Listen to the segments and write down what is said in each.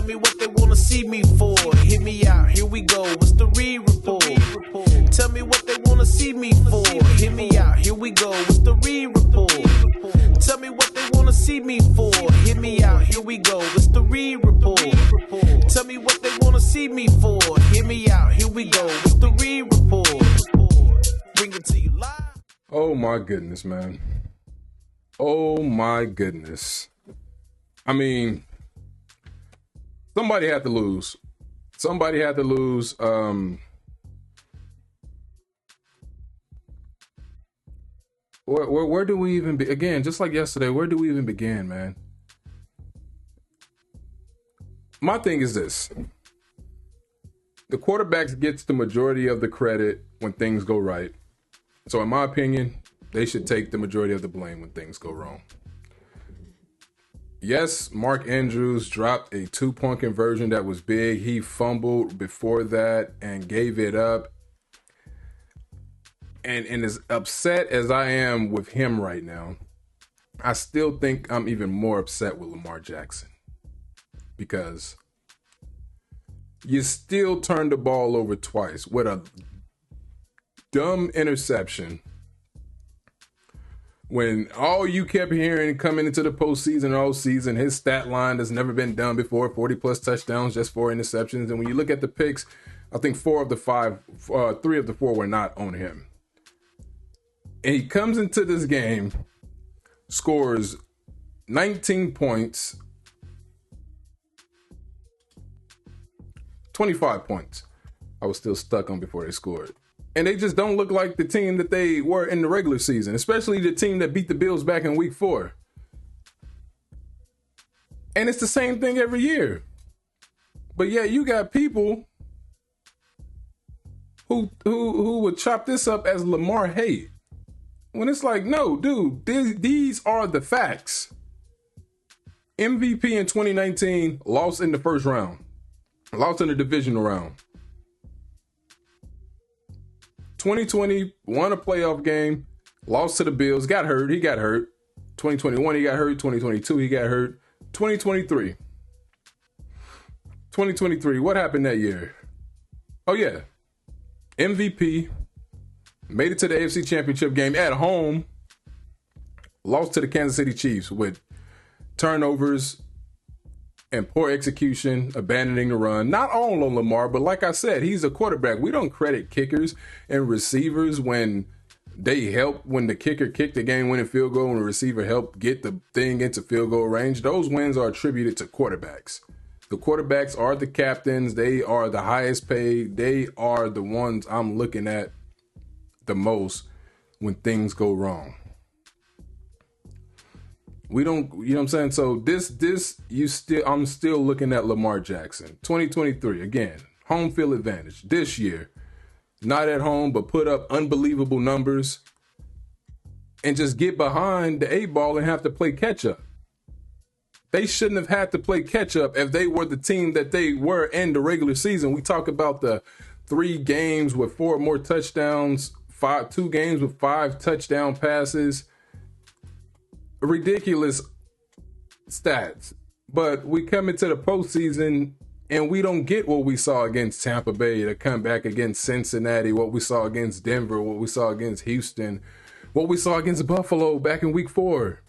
me what they wanna see me for. Hit me out, here we go. What's the re-report? Tell me what they wanna see me for. Hit me out, here we go. What's the re-report? Tell me what they wanna see me for. Hit me out, here we go. What's the re-report? Tell me what they wanna see me for. Hit me out, here we go. What's the re-report? Bring it to you live. Oh my goodness, man. Oh my goodness. I mean, somebody had to lose. Somebody had to lose. Where do we even be? Again, just like yesterday, where do we even begin, man? My thing is this. The quarterbacks gets the majority of the credit when things go right. So in my opinion, they should take the majority of the blame when things go wrong. Yes, Mark Andrews dropped a 2-point conversion that was big. He fumbled before that and gave it up. And as upset as I am with him right now, I still think I'm even more upset with Lamar Jackson. Because you still turned the ball over twice with a dumb interception. When all you kept hearing coming into the postseason all season, his stat line has never been done before, 40-plus touchdowns, just 4 interceptions. And when you look at the picks, I think 3 of the 4 were not on him. And he comes into this game, scores 19 points, 25 points. I was still stuck on before they scored. And they just don't look like the team that they were in the regular season, especially the team that beat the Bills back in week 4. And it's the same thing every year. But yeah, you got people who would chop this up as Lamar hate. When it's like, no, dude, these are the facts. MVP in 2019, lost in the first round. Lost in the divisional round. 2020, won a playoff game, lost to the Bills, got hurt. He got hurt. 2021, he got hurt. 2022, he got hurt. 2023, what happened that year? Oh, yeah. MVP, made it to the AFC Championship game at home, lost to the Kansas City Chiefs with turnovers and poor execution, abandoning the run. Not all on Lamar, but like I said, he's a quarterback. We don't credit kickers and receivers when they help, when the kicker kicked the game-winning field goal and the receiver helped get the thing into field goal range. Those wins are attributed to quarterbacks. The quarterbacks are the captains. They are the highest paid. They are the ones I'm looking at the most when things go wrong. We don't, you know what I'm saying? So I'm still looking at Lamar Jackson. 2023, again, home field advantage. This year, not at home, but put up unbelievable numbers and just get behind the 8-ball and have to play catch up. They shouldn't have had to play catch up if they were the team that they were in the regular season. We talk about the 3 games with 4 more touchdowns, 2 games with 5 touchdown passes. Ridiculous stats. But we come into the postseason and we don't get what we saw against Tampa Bay, to come back against Cincinnati, what we saw against Denver, what we saw against Houston, what we saw against Buffalo back in week 4.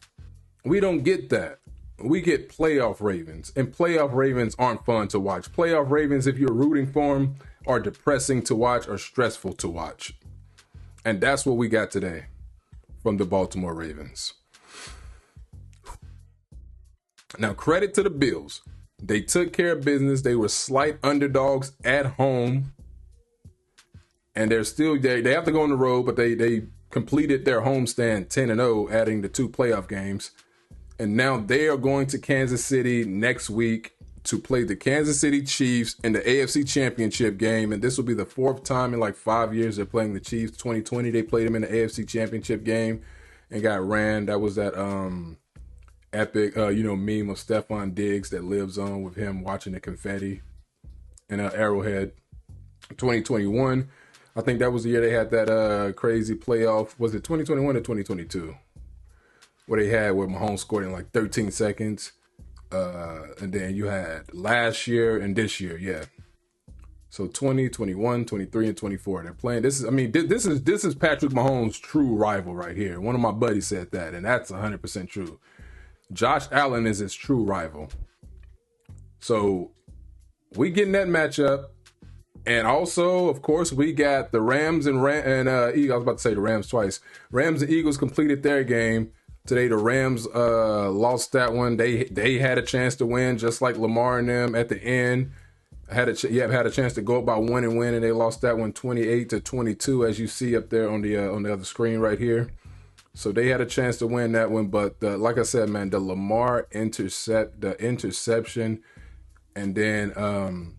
We don't get that. We get playoff Ravens, and playoff Ravens aren't fun to watch. Playoff Ravens, if you're rooting for them, are depressing to watch or stressful to watch. And that's what we got today from the Baltimore Ravens. Now, credit to the Bills. They took care of business. They were slight underdogs at home. And they're still, they have to go on the road, but they completed their homestand 10-0, adding the 2 playoff games. And now they are going to Kansas City next week to play the Kansas City Chiefs in the AFC Championship game. And this will be the 4th time in like 5 years they're playing the Chiefs. 2020, they played them in the AFC Championship game and got ran. That was that epic, meme of Stephon Diggs that lives on with him watching the confetti in Arrowhead. 2021, I think that was the year they had that crazy playoff. Was it 2021 or 2022? Where they had where Mahomes scored in like 13 seconds. And then you had last year and this year, yeah. So 20, 21, 23, and 24. They're playing. This is Patrick Mahomes' true rival right here. One of my buddies said that, and that's 100% true. Josh Allen is his true rival. So we getting that matchup. And also, of course, we got the Rams and Eagles. I was about to say the Rams twice. Rams and Eagles completed their game. Today, the Rams lost that one. They had a chance to win, just like Lamar and them at the end. Had a chance to go up by 1 and win, and they lost that one 28-22, as you see up there on the other screen right here. So they had a chance to win that one, but like I said, man, the Lamar interception, and then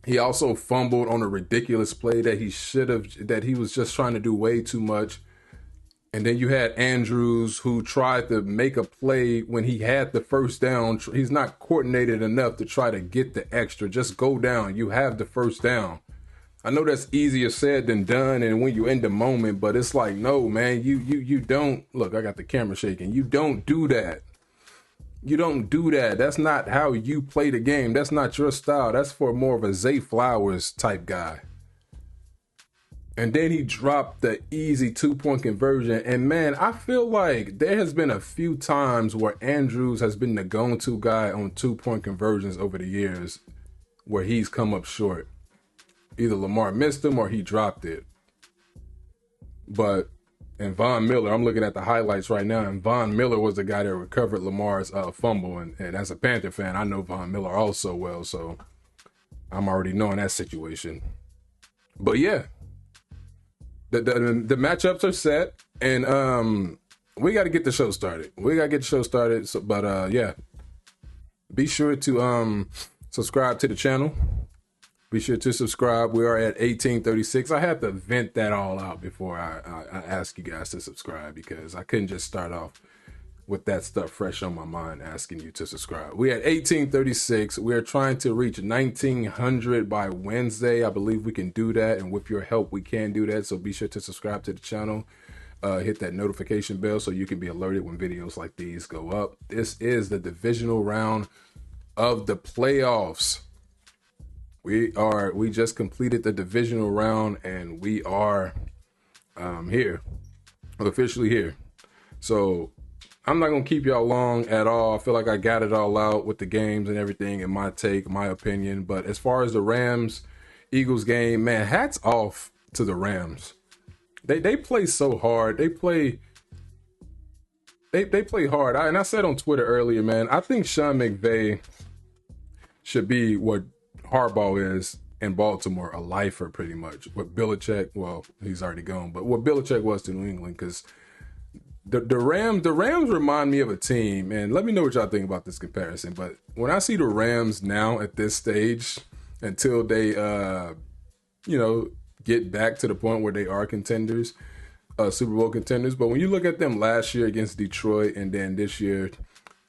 he also fumbled on a ridiculous play that he was just trying to do way too much. And then you had Andrews, who tried to make a play when he had the first down. He's not coordinated enough to try to get the extra. Just go down. You have the first down. I know that's easier said than done, and when you're in the moment, but it's like, no, man, you don't. Look, I got the camera shaking. You don't do that. You don't do that. That's not how you play the game. That's not your style. That's for more of a Zay Flowers type guy. And then he dropped the easy 2-point conversion. And man, I feel like there has been a few times where Andrews has been the go-to guy on 2-point conversions over the years where he's come up short. Either Lamar missed him or he dropped it. And Von Miller, I'm looking at the highlights right now, and Von Miller was the guy that recovered Lamar's fumble. And as a Panther fan, I know Von Miller also well, so I'm already knowing that situation. But yeah. The matchups are set, and we got to get the show started. So, but yeah, be sure to subscribe to the channel. Be sure to subscribe. We are at 1836. I had to vent that all out before I ask you guys to subscribe, because I couldn't just start off with that stuff fresh on my mind asking you to subscribe. We at 1836. We are trying to reach 1900 by Wednesday. I believe we can do that, and with your help we can do that. So be sure to subscribe to the channel, hit that notification bell so you can be alerted when videos like these go up. This is the divisional round of the playoffs. We just completed the divisional round, and we are here, officially here. So I'm not going to keep y'all long at all. I feel like I got it all out with the games and everything and my take, my opinion. But as far as the Rams-Eagles game, man, hats off to the Rams. They play so hard. They play hard. And I said on Twitter earlier, man, I think Sean McVay should be what Harbaugh is in Baltimore, a lifer pretty much. What Belichick, well, he's already gone, but what Belichick was to New England, because The Rams remind me of a team, and let me know what y'all think about this comparison. But when I see the Rams now at this stage, until they, get back to the point where they are contenders, Super Bowl contenders. But when you look at them last year against Detroit, and then this year,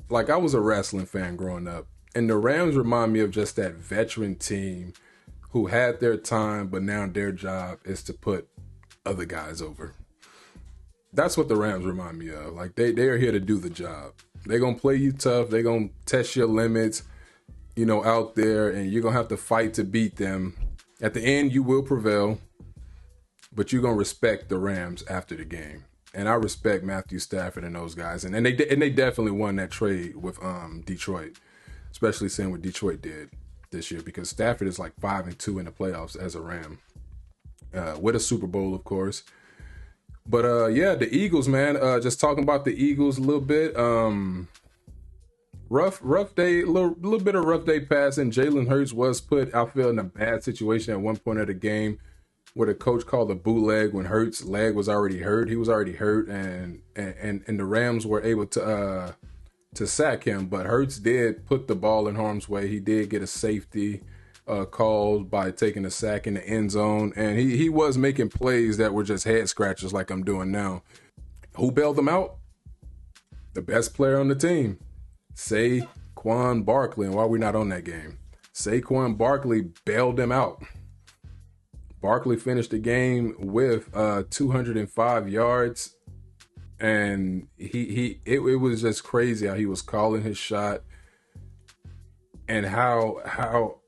like, I was a wrestling fan growing up, and the Rams remind me of just that veteran team who had their time, but now their job is to put other guys over. That's what the Rams remind me of. Like, they are here to do the job. They're going to play you tough. They're going to test your limits, out there, and you're going to have to fight to beat them. At the end, you will prevail, but you're going to respect the Rams after the game. And I respect Matthew Stafford and those guys. And they definitely won that trade with Detroit, especially seeing what Detroit did this year, because Stafford is like 5-2 in the playoffs as a Ram, with a Super Bowl, of course. But yeah, the Eagles, man. Just talking about the Eagles a little bit. Rough day, little bit of rough day passing. Jalen Hurts was put, I feel, in a bad situation at one point of the game, where the coach called a bootleg when Hurts' leg was already hurt. He was already hurt, and the Rams were able to sack him. But Hurts did put the ball in harm's way. He did get a safety called by taking a sack in the end zone, and he was making plays that were just head scratchers like I'm doing now. Who bailed them out? The best player on the team, Saquon Barkley. And why are we not on that game? Saquon Barkley bailed them out. Barkley finished the game with 205 yards, and it was just crazy how he was calling his shot. and how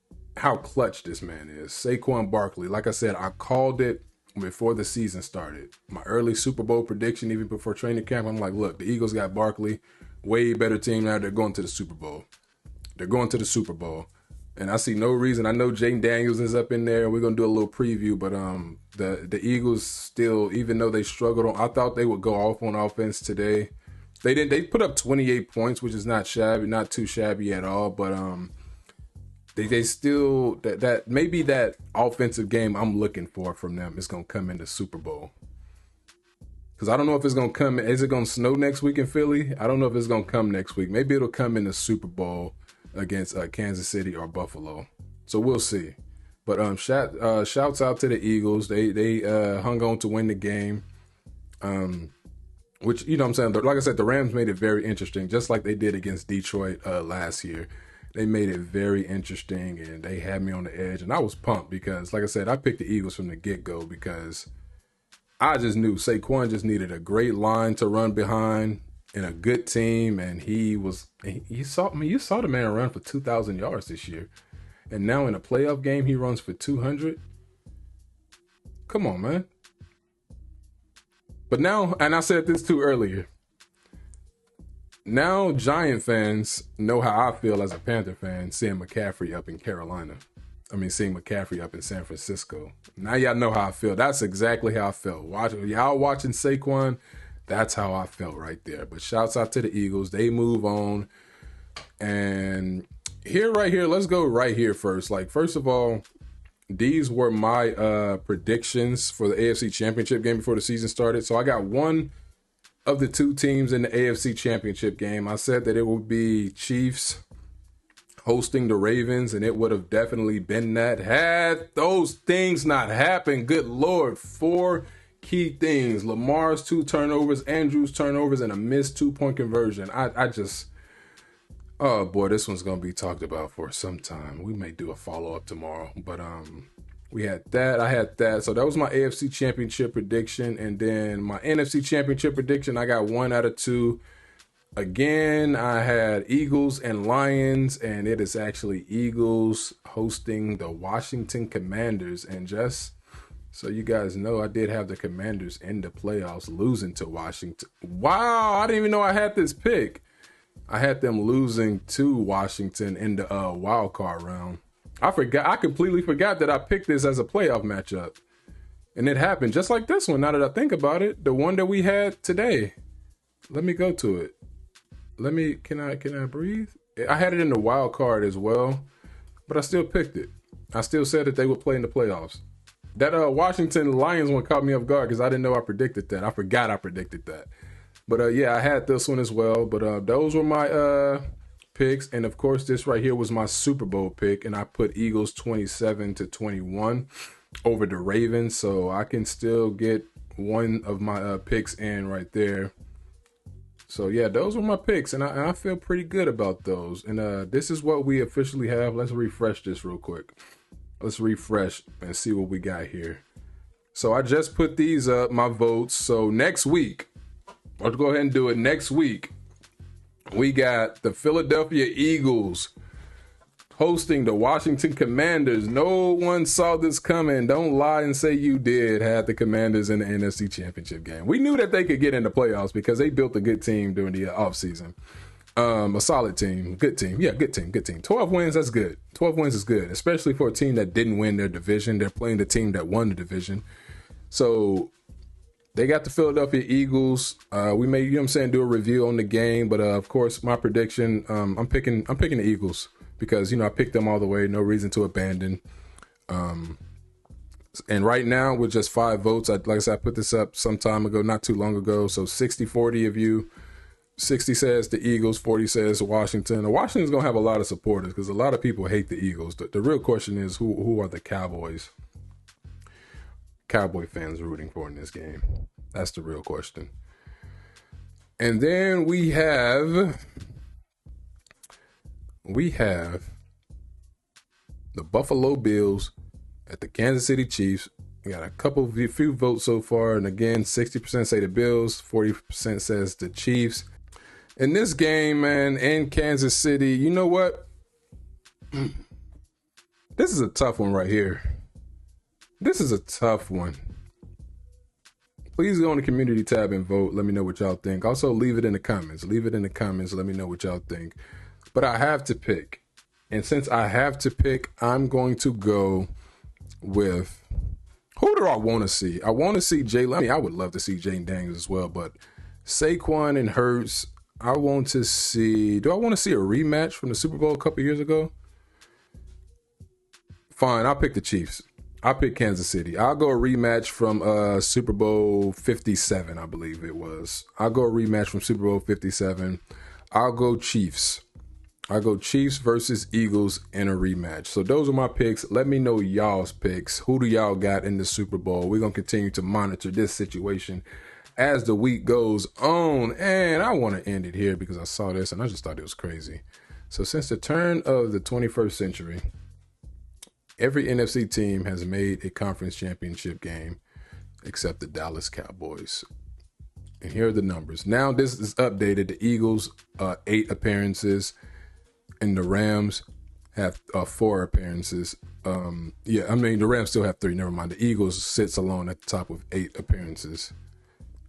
clutch this man is. Saquon Barkley, like I said, I called it before the season started. My early Super Bowl prediction, even before training camp, I'm like, look, the Eagles got Barkley, way better team now. They're going to the Super Bowl. They're going to the Super Bowl. And I see no reason. I know Jaden Daniels is up in there. We're gonna do a little preview, but the Eagles still, even though they struggled I thought they would go off on offense today. They didn't. They put up 28 points, which is not shabby, not too shabby at all. But they still that maybe that offensive game I'm looking for from them is gonna come in the Super Bowl. Because I don't know if it's gonna come. Is it gonna snow next week in Philly? I don't know if it's gonna come next week. Maybe it'll come in the Super Bowl against Kansas City or Buffalo. So we'll see. But shouts out to the Eagles. They hung on to win the game. Which, you know what I'm saying? Like I said, the Rams made it very interesting, just like they did against Detroit last year. They made it very interesting, and they had me on the edge. And I was pumped because, like I said, I picked the Eagles from the get-go because I just knew Saquon just needed a great line to run behind and a good team, and you saw the man run for 2,000 yards this year, and now in a playoff game he runs for 200. Come on, man. But now, and I said this too earlier, now Giant fans know how I feel as a Panther fan seeing McCaffrey up in Carolina. Seeing McCaffrey up in San Francisco. Now y'all know how I feel. That's exactly how I felt. Y'all watching Saquon, that's how I felt right there. But shouts out to the Eagles. They move on. And right here, let's go right here first. Like, first of all, these were my predictions for the AFC Championship game before the season started. So I got one of the two teams in the AFC Championship game. I said that it would be Chiefs hosting the Ravens, and it would have definitely been that. Had those things not happened, good Lord, 4 key things. Lamar's 2 turnovers, Andrews' turnovers, and a missed 2-point conversion. I just, oh boy, this one's going to be talked about for some time. We may do a follow-up tomorrow, but we had that. I had that. So that was my AFC Championship prediction, and then my NFC Championship prediction, I got 1 out of 2. Again, I had Eagles and Lions, and it is actually Eagles hosting the Washington Commanders. And just so you guys know, I did have the Commanders in the playoffs losing to Washington. Wow, I didn't even know I had this pick. I had them losing to Washington in the wild card round. I completely forgot that I picked this as a playoff matchup. And it happened just like this one, now that I think about it. The one that we had today. Let me go to it. Can I breathe? I had it in the wild card as well, but I still picked it. I still said that they would play in the playoffs. That Washington Lions one caught me off guard because I didn't know I predicted that. I forgot I predicted that. But yeah, I had this one as well. But those were my picks. And of course, this right here was my Super Bowl pick. And I put Eagles 27-21 over the Ravens. So I can still get one of my picks in right there. So yeah, those were my picks, and I feel pretty good about those. And this is what we officially have. Let's refresh this real quick. Let's refresh and see what we got here. So I just put these up, my votes. So next week, I'll go ahead and do it. Next week, we got the Philadelphia Eagles hosting the Washington Commanders. No one saw this coming. Don't lie and say you did. Had the Commanders in the NFC Championship game. We knew that they could get in the playoffs because they built a good team during the offseason. A solid team. Good team. Yeah, good team. 12 wins, that's good. 12 wins is good, especially for a team that didn't win their division. They're playing the team that won the division. So they got the Philadelphia Eagles. We may, do a review on the game. But, of course, my prediction, I'm picking the Eagles. Because, I picked them all the way. No reason to abandon. And right now, with just 5 votes, like I said, I put this up some time ago, not too long ago. So 60-40 of you. 60 says the Eagles, 40 says Washington. And Washington's going to have a lot of supporters because a lot of people hate the Eagles. The real question is, who are the Cowboy fans rooting for in this game? That's the real question. And then we have the Buffalo Bills at the Kansas City Chiefs. We got a few votes so far. And again, 60% say the Bills, 40% says the Chiefs. In this game, man, in Kansas City, you know what? This is a tough one right here. This is a tough one. Please go on the community tab and vote. Let me know what y'all think. Also, leave it in the comments. Leave it in the comments. Let me know what y'all think. But I have to pick. And since I have to pick, I'm going to go with, who do I want to see? I want to see Jalen. I mean, I would love to see Jane Daniels as well, but Saquon and Hurts, I want to see, do I want to see a rematch from the Super Bowl a couple years ago? Fine, I'll pick the Chiefs. I'll pick Kansas City. I'll go a rematch from Super Bowl 57, I believe it was. I'll go a rematch from Super Bowl 57. I'll go Chiefs. I'll go Chiefs versus Eagles in a rematch. So those are my picks. Let me know y'all's picks. Who do y'all got in the Super Bowl? We're going to continue to monitor this situation as the week goes on. And I want to end it here because I saw this and I just thought it was crazy. So since the turn of the 21st century, every NFC team has made a conference championship game except the Dallas Cowboys. And here are the numbers. Now this is updated. The Eagles, 8 appearances. And the Rams have 4 appearances. The Rams still have 3. Never mind. The Eagles sits alone at the top with 8 appearances.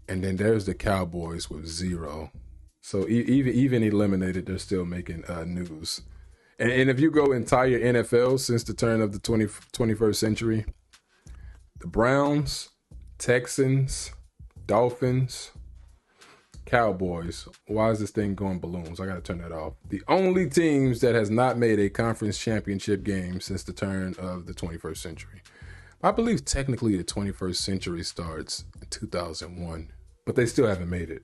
And then there's the Cowboys with 0. So even eliminated, they're still making news. And if you go entire NFL since the turn of the 21st century, the Browns, Texans, Dolphins, Cowboys. Why is this thing going balloons? I got to turn that off. The only teams that has not made a conference championship game since the turn of the 21st century. I believe technically the 21st century starts in 2001, but they still haven't made it.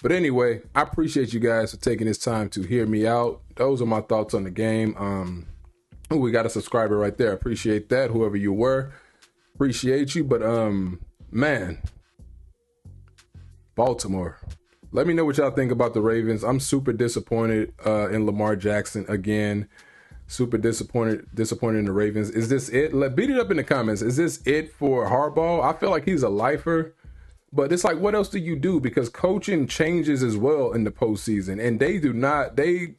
But anyway, I appreciate you guys for taking this time to hear me out. Those are my thoughts on the game. We got a subscriber right there. Appreciate that. Whoever you were, appreciate you. But man, Baltimore. Let me know what y'all think about the Ravens. I'm super disappointed in Lamar Jackson again. Super disappointed in the Ravens. Is this it? Beat it up in the comments. Is this it for Harbaugh? I feel like he's a lifer. But it's like, what else do you do? Because coaching changes as well in the postseason. And they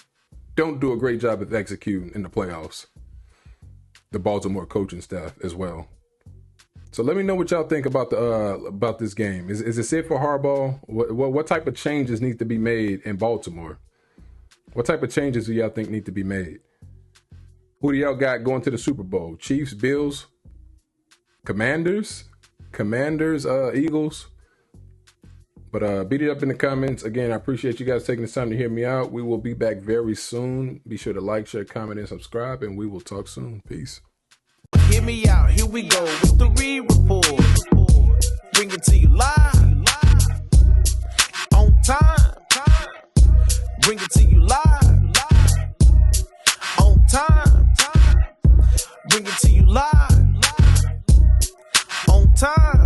don't do a great job of executing in the playoffs. The Baltimore coaching staff as well. So let me know what y'all think about this game. Is this it for Harbaugh? What type of changes need to be made in Baltimore? What type of changes do y'all think need to be made? Who do y'all got going to the Super Bowl? Chiefs, Bills, Commanders, Eagles. But beat it up in the comments. Again, I appreciate you guys taking the time to hear me out. We will be back very soon. Be sure to like, share, comment, and subscribe, and we will talk soon. Peace. Hear me out. Here we go with the Reed Report. Bring it to you live. On time. Bring it to you live. On time. Bring it to you live. On time.